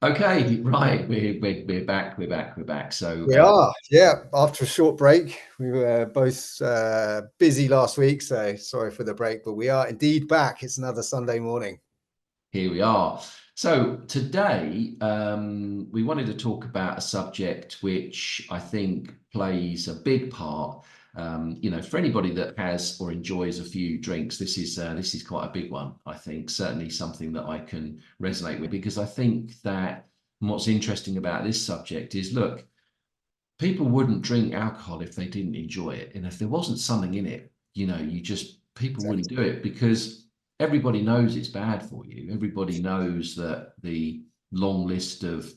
Okay, right. We're back. We're back. We're back. So We are, yeah. After a short break, we were both busy last week, so sorry for the break, but we are indeed back. It's another Sunday morning. here we are. So today we wanted to talk about a subject which I think plays a big part. For anybody that has or enjoys a few drinks, this is quite a big one. I think certainly something that I can resonate with because I think that what's interesting about this subject is look. People wouldn't drink alcohol if they didn't enjoy it. And if there wasn't something in it, people wouldn't Exactly. do it because everybody knows it's bad for you. Everybody knows that the long list of,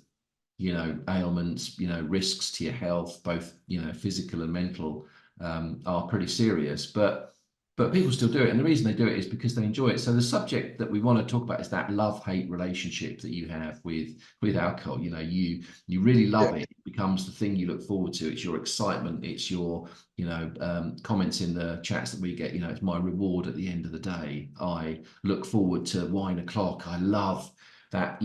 ailments, risks to your health, both, physical and mental, are pretty serious. But people still do it. And the reason they do it is because they enjoy it. So the subject that we want to talk about is that love-hate relationship that you have with alcohol. You really Yeah, love it. It becomes the thing you look forward to. It's your excitement. It's your, comments in the chats that we get. It's my reward at the end of the day. I look forward to wine o'clock. I love that,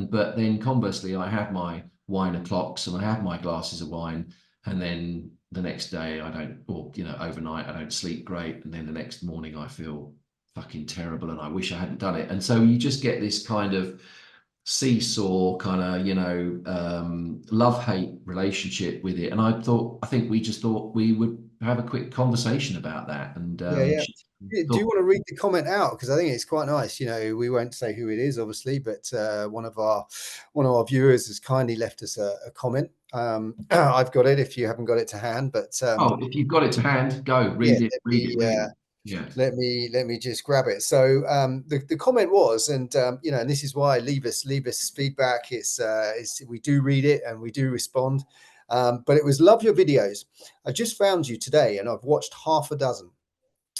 but then conversely, I have my wine o'clocks and I have my glasses of wine, and then the next day I don't, or overnight I don't sleep great, and then the next morning I feel fucking terrible and I wish I hadn't done it. And so you just get this kind of seesaw kind of love hate relationship with it. And I think we just thought we would have a quick conversation about that. And yeah, yeah. Do you thought, want to read the comment out? Because I think it's quite nice. We won't say who it is, obviously, but one of our viewers has kindly left us a comment. I've got it if you haven't got it to hand, but oh, if you've got it to hand, go yeah, read it, let read it, me read it. Yeah. let me just grab it. So the comment was, and and this is why leave us feedback. It's we do read it and we do respond. But it was love your videos. I just found you today and I've watched half a dozen.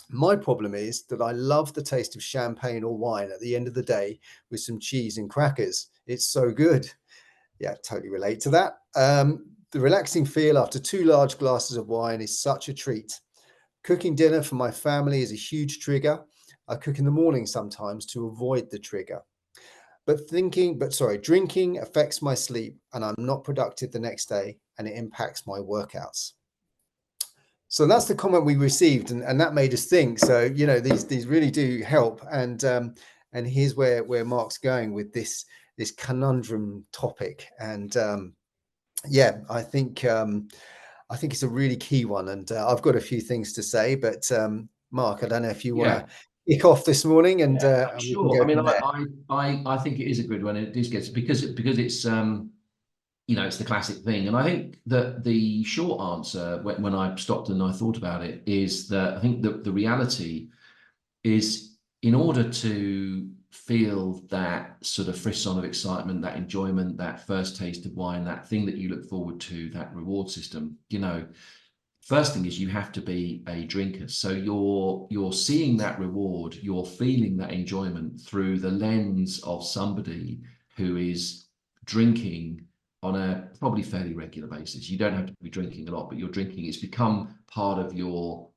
My problem is that I love the taste of champagne or wine at the end of the day with some cheese and crackers. It's so good. Yeah, totally relate to that. The relaxing feel after two large glasses of wine is such a treat. Cooking dinner for my family is a huge trigger. I cook in the morning sometimes to avoid the trigger. Drinking affects my sleep and I'm not productive the next day and it impacts my workouts. So that's the comment we received, and that made us think. So these really do help, and here's where Mark's going with this conundrum topic, and yeah, I think it's a really key one, and I've got a few things to say, but Mark, I don't know if you want to Yeah. kick off this morning, Yeah, and we can sure. go I mean, from there. I think it is a good one. It just gets because it's it's the classic thing. And I think that the short answer when I stopped and I thought about it is that I think that the reality is in order to feel that sort of frisson of excitement, that enjoyment, that first taste of wine, that thing that you look forward to, that reward system, first thing is you have to be a drinker. So you're seeing that reward, you're feeling that enjoyment through the lens of somebody who is drinking on a probably fairly regular basis. You don't have to be drinking a lot, but you're drinking. It's become part of your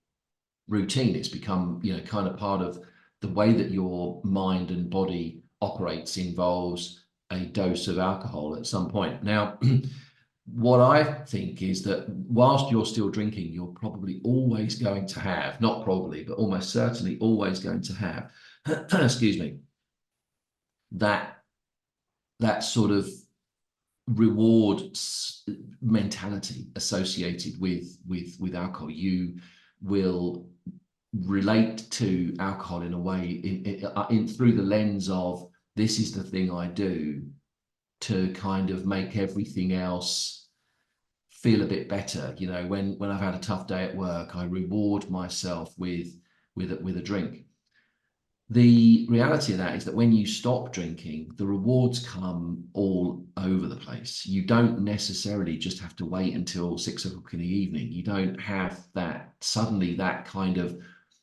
routine. It's become, kind of part of the way that your mind and body operates involves a dose of alcohol at some point. Now, what I think is that whilst you're still drinking, you're probably always going to have, not probably, but almost certainly always going to have, excuse me, that that sort of reward mentality associated with alcohol. You will relate to alcohol in a way in through the lens of this is the thing I do to kind of make everything else feel a bit better. When I've had a tough day at work, I reward myself with a drink. The reality of that is that when you stop drinking, the rewards come all over the place. You don't necessarily just have to wait until 6 o'clock in the evening. You don't have that suddenly that kind of,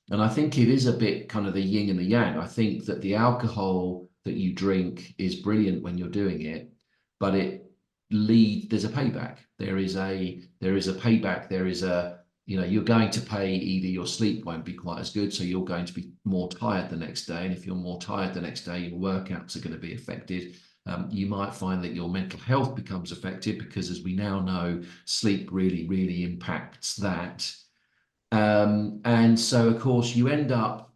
and I think it is a bit kind of the yin and the yang. I think that the alcohol that you drink is brilliant when you're doing it, but there's a payback. There is a payback. There is a you're going to pay either your sleep won't be quite as good, so you're going to be more tired the next day. And if you're more tired the next day, your workouts are going to be affected. You might find that your mental health becomes affected because, as we now know, sleep really, really impacts that. And so, of course, you end up,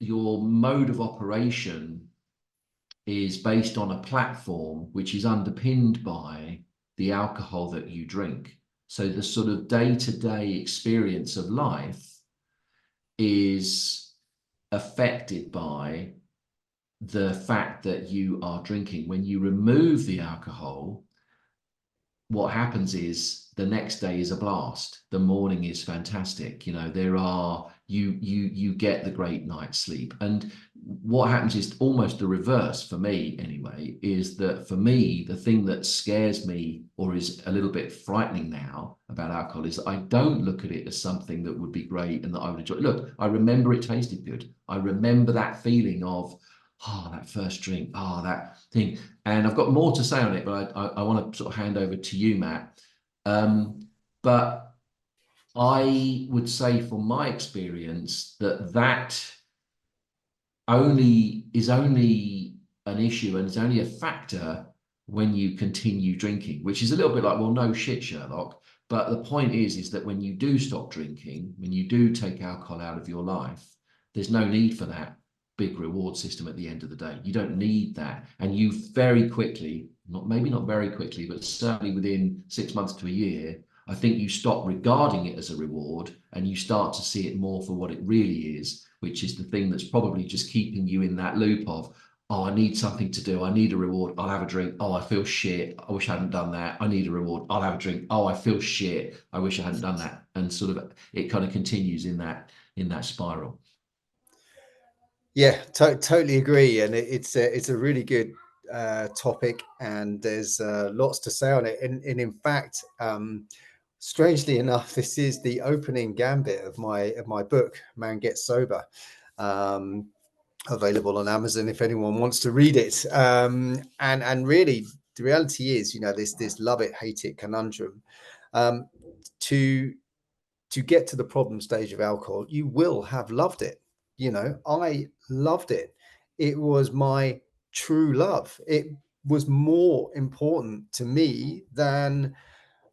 your mode of operation is based on a platform which is underpinned by the alcohol that you drink. So the sort of day-to-day experience of life is affected by the fact that you are drinking. When you remove the alcohol, what happens is the next day is a blast. The morning is fantastic. You know, you get the great night's sleep. And what happens is almost the reverse for me anyway, is that for me, the thing that scares me or is a little bit frightening now about alcohol is that I don't look at it as something that would be great and that I would enjoy. Look, I remember it tasted good. I remember that feeling of, oh, that first drink, oh, that thing. And I've got more to say on it, but I want to sort of hand over to you, Matt. But I would say from my experience that only an issue and is only a factor when you continue drinking, which is a little bit like, well, no shit, Sherlock. But the point is that when you do stop drinking, when you do take alcohol out of your life, there's no need for that big reward system at the end of the day. You don't need that. And you very quickly, maybe not very quickly, but certainly within 6 months to a year, I think you stop regarding it as a reward and you start to see it more for what it really is, which is the thing that's probably just keeping you in that loop of, oh, I need something to do. I need a reward. I'll have a drink. Oh, I feel shit. I wish I hadn't done that. I need a reward. I'll have a drink. Oh, I feel shit. I wish I hadn't done that. And sort of it kind of continues in that spiral. Yeah, totally agree, and it's a really good topic, and there's lots to say on it. And in fact, strangely enough, this is the opening gambit of my book, Man Gets Sober, available on Amazon if anyone wants to read it. And really, the reality is, you know, this love it, hate it conundrum. Um, to get to the problem stage of alcohol, you will have loved it. You know, I loved it. It was my true love. It was more important to me than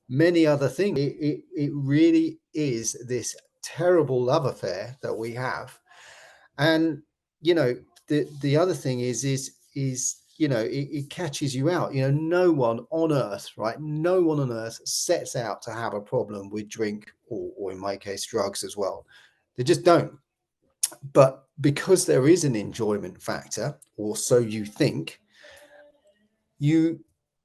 many other things. It really is this terrible love affair that we have. And, you know, the other thing is, you know, it catches you out. You know, no one on earth, right? No one on earth sets out to have a problem with drink, or in my case, drugs as well. They just don't. But because there is an enjoyment factor, or so you think, you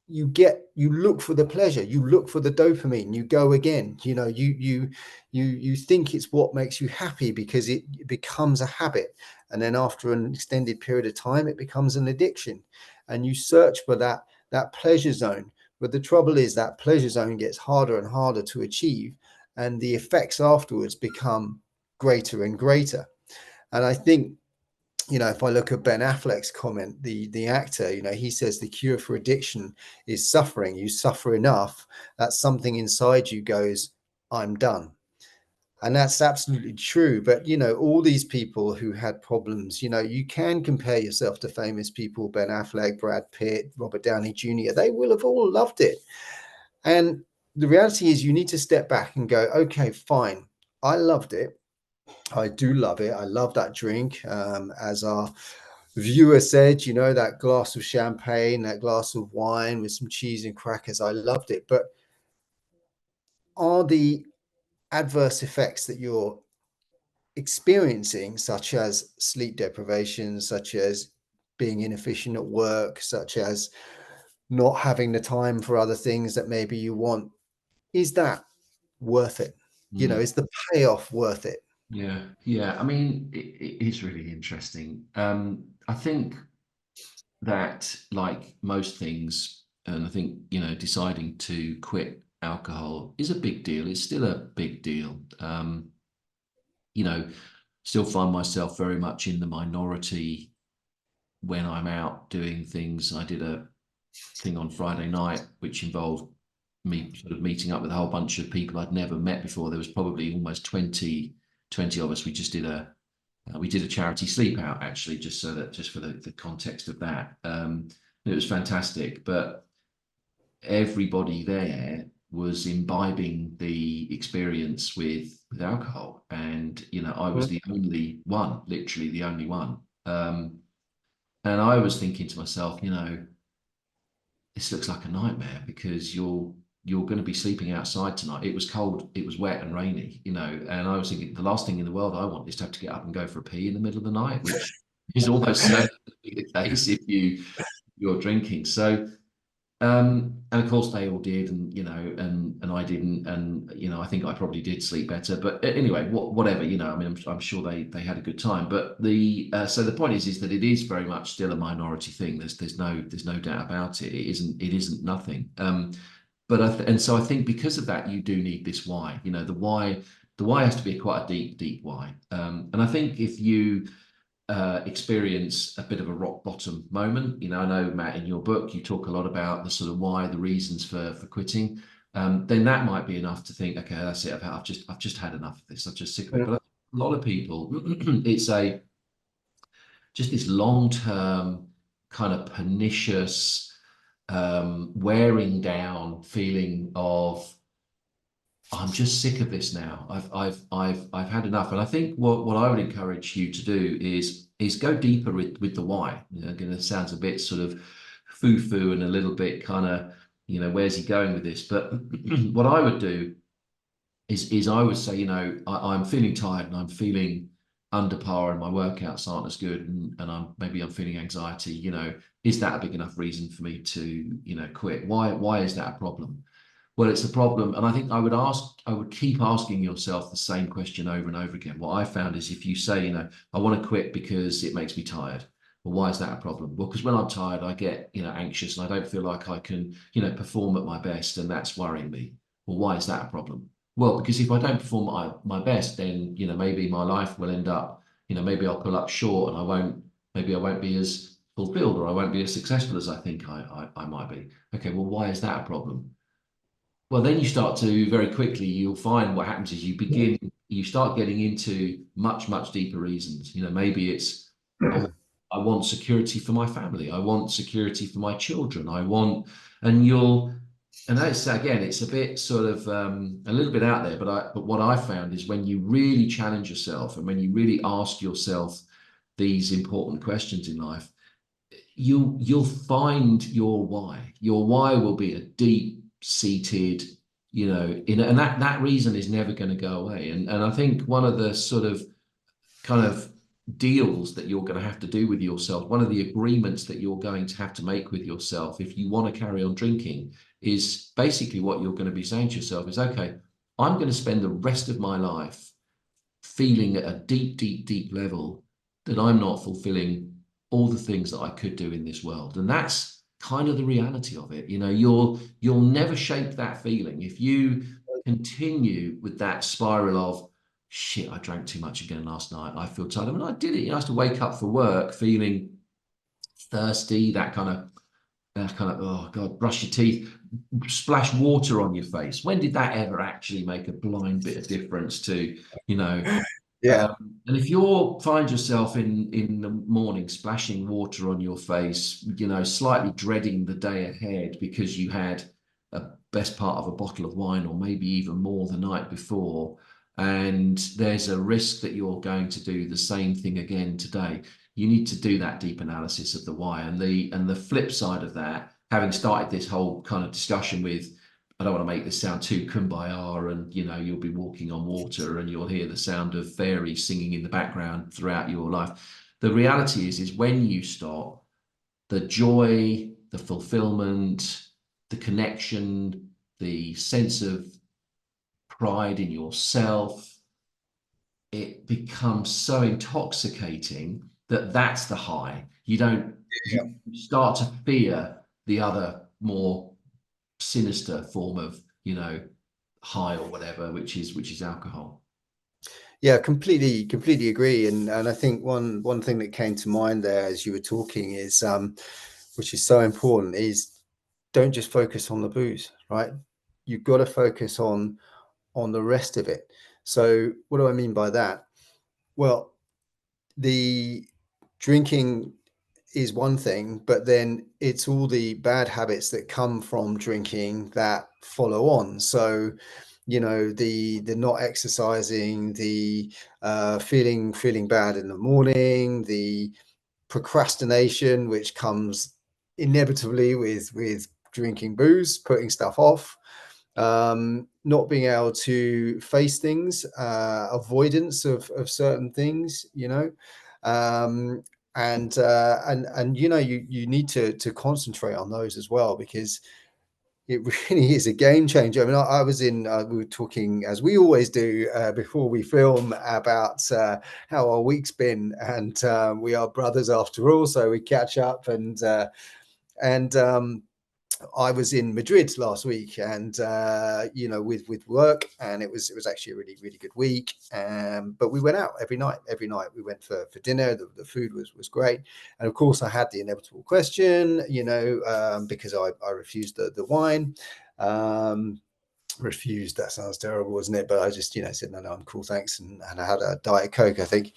you look for the pleasure, you look for the dopamine, you go again. You know, you think it's what makes you happy because it becomes a habit, and then after an extended period of time it becomes an addiction, and you search for that pleasure zone. But the trouble is that pleasure zone gets harder and harder to achieve, and the effects afterwards become greater and greater. And I think, you know, if I look at Ben Affleck's comment, the actor, you know, he says the cure for addiction is suffering. You suffer enough that something inside you goes, I'm done. And that's absolutely true. But, you know, all these people who had problems, you know, you can compare yourself to famous people, Ben Affleck, Brad Pitt, Robert Downey Jr. They will have all loved it. And the reality is you need to step back and go, okay, fine. I loved it. I do love it. I love that drink. As our viewer said, you know, that glass of champagne, that glass of wine with some cheese and crackers, I loved it. But are the adverse effects that you're experiencing, such as sleep deprivation, such as being inefficient at work, such as not having the time for other things that maybe you want, is that worth it? You know, Mm. is the payoff worth it? Yeah, yeah. I mean, it is really interesting. I think that, like most things, and I think, you know, deciding to quit alcohol is a big deal. It's still a big deal. You know, still find myself very much in the minority when I'm out doing things. I did a thing on Friday night which involved me sort of meeting up with a whole bunch of people I'd never met before. There was probably almost 20 of us. We did a charity sleep out, actually, just for the context of that. It was fantastic, but everybody there was imbibing the experience with alcohol, and I was the only one, literally the only one. And I was thinking to myself, this looks like a nightmare because you're going to be sleeping outside tonight. It was cold, it was wet and rainy, and I was thinking the last thing in the world I want is to have to get up and go for a pee in the middle of the night, which is almost certainly the case if you're drinking. So and of course they all did, and and I didn't, and I think I probably did sleep better. But anyway, whatever, I mean, I'm sure they had a good time. But so the point is that it is very much still a minority thing. There's no doubt about it. It isn't nothing. But and so I think because of that, you do need this why. The why has to be quite a deep why. And I think if you experience a bit of a rock bottom moment. I know, Matt, in your book, you talk a lot about the sort of why, the reasons for quitting. Then that might be enough to think, okay, that's it. I've just had enough of this. I'm just sick of it. Yeah. But a lot of people, it's just this long term kind of pernicious, wearing down feeling of I'm just sick of this now. I've had enough. And I think what I would encourage you to do is go deeper with the why. Again, it sounds a bit sort of foo-foo and a little bit kind of, where's he going with this? But what I would do is I would say, I'm feeling tired and I'm feeling under par and my workouts aren't as good, and I'm feeling anxiety. Is that a big enough reason for me to, quit? Why is that a problem? Well, it's a problem. And I think I would keep asking yourself the same question over and over again. What I found is if you say, I want to quit because it makes me tired. Well, why is that a problem? Well, because when I'm tired, I get, anxious and I don't feel like I can, perform at my best, and that's worrying me. Well, why is that a problem? Well, because if I don't perform at my best, then, maybe my life will end up, maybe I'll pull up short and maybe I won't be as fulfilled, or I won't be as successful as I think I might be. Okay, well, why is that a problem? Well, then you start to very quickly, you'll find what happens is you start getting into much deeper reasons. Maybe it's, I, wa- I want security for my family. I want security for my children. And and that's again, it's a bit sort of a little bit out there, but what I found is when you really challenge yourself and when you really ask yourself these important questions in life, you'll find your why. Your why will be a deep seated, and that reason is never going to go away. And I think one of the sort of kind of deals that you're going to have to do with yourself, one of the agreements that you're going to have to make with yourself if you want to carry on drinking, is basically what you're going to be saying to yourself is, okay, I'm going to spend the rest of my life feeling at a deep level that I'm not fulfilling all the things that I could do in this world. And that's kind of the reality of it. You'll never shake that feeling. If you continue with that spiral of shit, I drank too much again last night, I feel tired. I mean, I did it. I used to wake up for work feeling thirsty, that kind of, oh God, brush your teeth, splash water on your face. When did that ever actually make a blind bit of difference to, you know, Yeah. and if you find yourself in the morning splashing water on your face, slightly dreading the day ahead because you had a best part of a bottle of wine or maybe even more the night before, and there's a risk that you're going to do the same thing again today, you need to do that deep analysis of the why. And the flip side of that, having started this whole kind of discussion with, I don't want to make this sound too kumbaya, and you'll be walking on water and you'll hear the sound of fairies singing in the background throughout your life. The reality is when you stop, the joy, the fulfillment, the connection, the sense of pride in yourself, it becomes so intoxicating that that's the high. You start to fear the other more sinister form of, high or whatever, which is alcohol. Yeah, completely agree. And I think one thing that came to mind there as you were talking is which is so important, is don't just focus on the booze, right? You've got to focus on the rest of it. So what do I mean by that? Well, the drinking is one thing, but then it's all the bad habits that come from drinking that follow on. So, you know, the not exercising, the feeling bad in the morning, the procrastination, which comes inevitably with drinking booze, putting stuff off, not being able to face things, avoidance of certain things, you know, um, and you know, you need to concentrate on those as well, because it really is a game changer. I mean, I was in, we were talking, as we always do, before we film, about how our week's been. And we are brothers after all, so we catch up. And I was in Madrid last week, and you know, with work, and it was actually a really good week. But we went out every night. Every night we went for dinner. The food was great, and of course I had the inevitable question, you know, because I refused the wine. Refused, that sounds terrible, isn't it? But I just, you know, said no, I'm cool, thanks, and I had a Diet Coke, I think.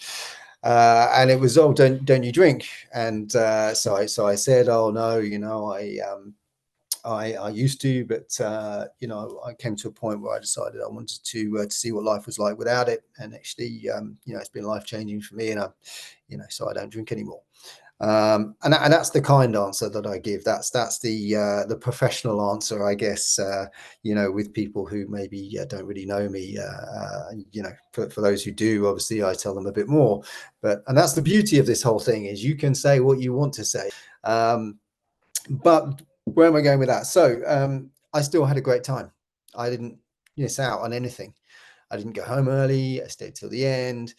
And it was, oh, don't you drink? And so I said, oh no, you know, I used to, but you know, I came to a point where I decided I wanted to see what life was like without it, and actually, you know, it's been life changing for me, and you know, so I don't drink anymore. And that's the kind answer that I give. That's the professional answer, I guess. You know, with people who maybe don't really know me. You know, for those who do, obviously, I tell them a bit more. And that's the beauty of this whole thing, is you can say what you want to say. But where am I going with that? So I still had a great time. I didn't miss out on anything. I didn't go home early. I stayed till the end.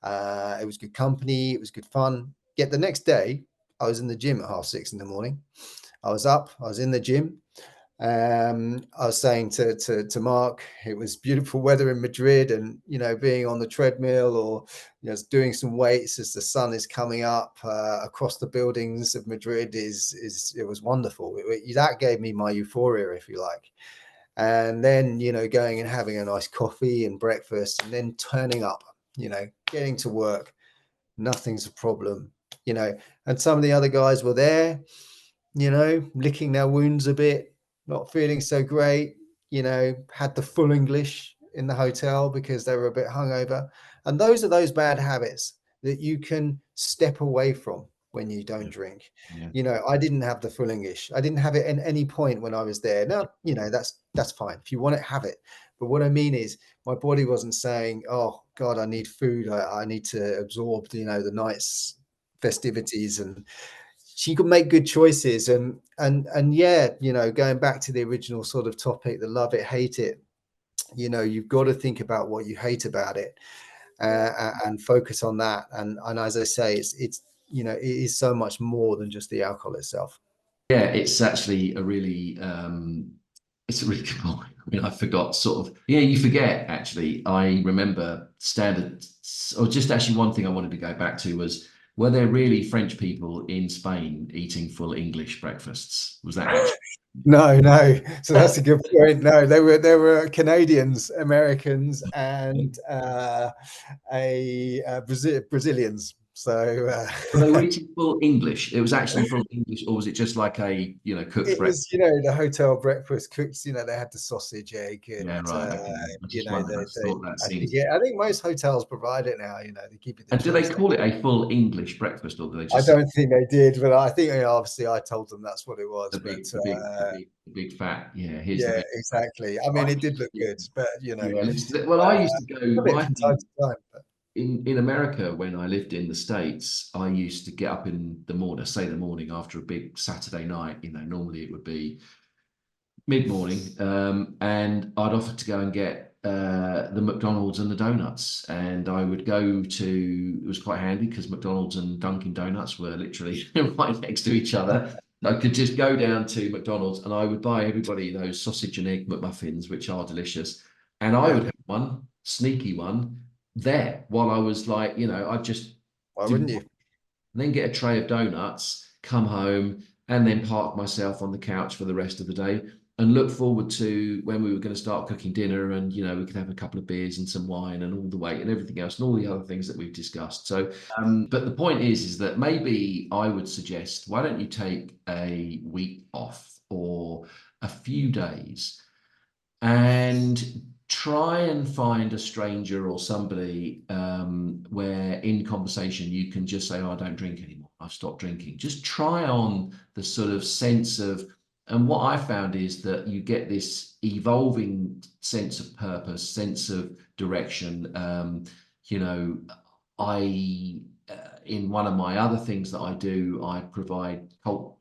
It was good company. It was good fun. Yet the next day, I was in the gym at 6:30 in the morning. I was up. I was in the gym. I was saying to Mark, it was beautiful weather in Madrid, and you know, being on the treadmill, or you know, doing some weights as the sun is coming up across the buildings of Madrid is it was wonderful. That gave me my euphoria, if you like. And then, you know, going and having a nice coffee and breakfast, and then turning up, you know, getting to work, nothing's a problem, you know. And some of the other guys were there, you know, licking their wounds a bit, not feeling so great, you know, had the full English in the hotel because they were a bit hungover. And those are those bad habits that you can step away from when you don't Yeah. drink. Yeah. You know, I didn't have the full English. I didn't have it at any point when I was there. Now, you know, that's fine. If you want it, have it. But what I mean is, my body wasn't saying, oh God, I need food. I need to absorb, you know, the night's festivities. And she could make good choices. And yeah, you know, going back to the original sort of topic, the love it, hate it, you know, you've got to think about what you hate about it, and focus on that. And as I say, it's you know, it is so much more than just the alcohol itself. Yeah, it's actually a really it's a really good point. I mean, I forgot sort of, yeah, you forget actually. I remember standard, or just actually one thing I wanted to go back to was, were there really French people in Spain eating full English breakfasts? Was that actually? No, no. So that's a good point. No, they were Canadians, Americans, and Brazilians. So But they were eating full English. It was actually full English, or was it just like a, you know, cooked it breakfast? was, you know, the hotel breakfast cooks. You know, they had the sausage, egg, Yeah, and right. Okay. I you just know, wondered. I thought that I think, seems. yeah, I think most hotels provide it now. You know, they give you the And do they choice. call it a full English breakfast, or do they I just say don't think they did, but I think, you know, obviously I told them that's what it was. the But big, the big, the big, the big fat? Yeah, here's the yeah, big fat. exactly. I mean, I it did used look to, good, but you know, yeah. Well, I used to go. done it My from time to time. But in America when I lived in the States, I used to get up in the morning, say the morning after a big Saturday night. You know, normally it would be mid-morning, and I'd offer to go and get the McDonald's and the donuts. And I would go to, it was quite handy because McDonald's and Dunkin' Donuts were literally right next to each other. I could just go down to McDonald's and I would buy everybody those sausage and egg McMuffins, which are delicious. And I yeah, would have one sneaky one there while I was like, you know, I'd just why do, wouldn't and you? then get a tray of donuts, come home, and then park myself on the couch for the rest of the day and look forward to when we were going to start cooking dinner, and we could have a couple of beers and some wine and all the weight and everything else and all the other things that we've discussed. So but the point is that maybe I would suggest, why don't you take a week off or a few days and try and find a stranger or somebody where in conversation you can just say, oh, I don't drink anymore, I've stopped drinking. Just try on the sort of sense of, and what I found is that you get this evolving sense of purpose, sense of direction. You know, I in one of my other things that I do, I provide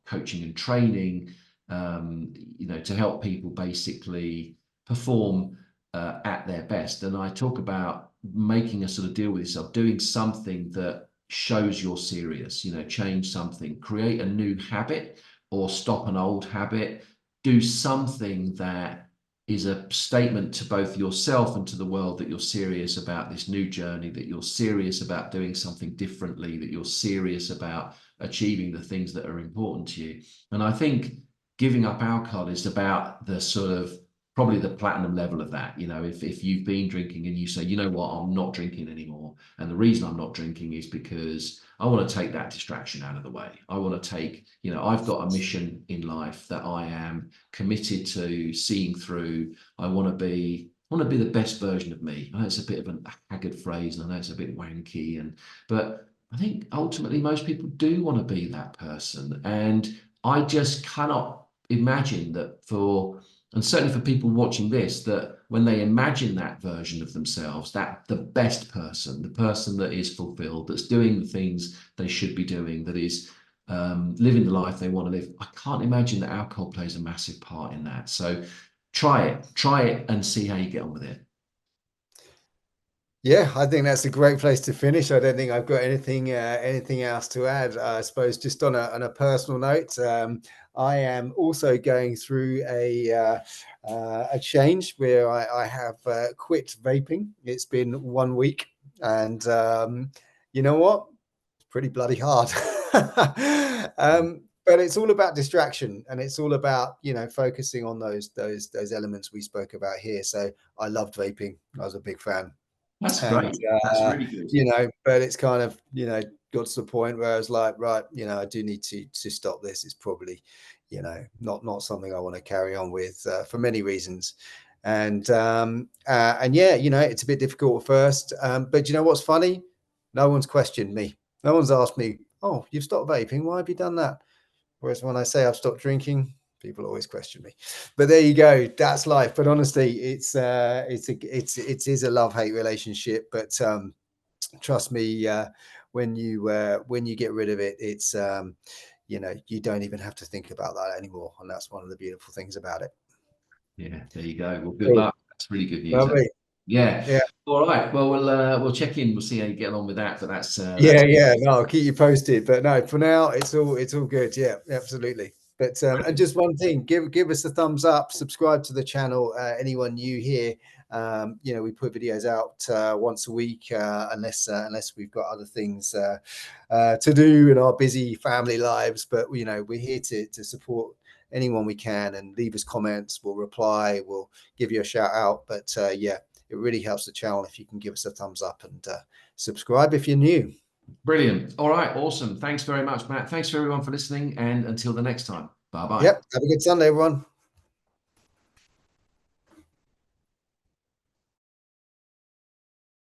coaching and training, to help people basically perform at their best. And I talk about making a sort of deal with yourself, doing something that shows you're serious, change something, create a new habit or stop an old habit, do something that is a statement to both yourself and to the world that you're serious about this new journey, that you're serious about doing something differently, that you're serious about achieving the things that are important to you. And I think giving up alcohol is about the sort of probably the platinum level of that. If you've been drinking and you say, you know what, I'm not drinking anymore, and the reason I'm not drinking is because I want to take that distraction out of the way. I want to take, I've got a mission in life that I am committed to seeing through. I want to be the best version of me. I know it's a bit of a haggard phrase, and I know it's a bit wanky, but I think ultimately most people do want to be that person. And I just cannot imagine that and certainly for people watching this, that when they imagine that version of themselves, that the best person, the person that is fulfilled, that's doing the things they should be doing, that is living the life they want to live, I can't imagine that alcohol plays a massive part in that. So try it and see how you get on with it. Yeah, I think that's a great place to finish. I don't think I've got anything else to add. I suppose just on a personal note, I am also going through a change where I have quit vaping. It's been 1 week, and you know what? It's pretty bloody hard. But it's all about distraction, and it's all about focusing on those elements we spoke about here. So I loved vaping. I was a big fan. That's And great. That's really good. but it's kind of got to the point where I was like, right, I do need to stop this. It's probably not something I want to carry on with for many reasons. And yeah, it's a bit difficult at first, but you know what's funny? No one's questioned me. No one's asked me, oh, you've stopped vaping, why have you done that? Whereas when I say I've stopped drinking, people always question me. But there you go, that's life. But honestly, it is a love-hate relationship. But trust me, when you get rid of it, it's you don't even have to think about that anymore, and that's one of the beautiful things about it. Yeah, there you go. Well, good Cool. luck. That's really good news. Lovely. Yeah. Yeah. All right. Well, we'll check in. We'll see how you get on with that. But that's Yeah. No, I'll keep you posted. But no, for now, it's all good. Yeah, absolutely. But and just one thing, give us a thumbs up, subscribe to the channel. Anyone new here, we put videos out once a week, unless we've got other things to do in our busy family lives. But we're here to support anyone we can, and leave us comments. We'll reply. We'll give you a shout out. But yeah, it really helps the channel if you can give us a thumbs up and subscribe if you're new. brilliant. All right. Awesome. Thanks very much, Matt. Thanks for everyone for listening. And until the next time. Bye bye. Yep. Have a good Sunday, everyone.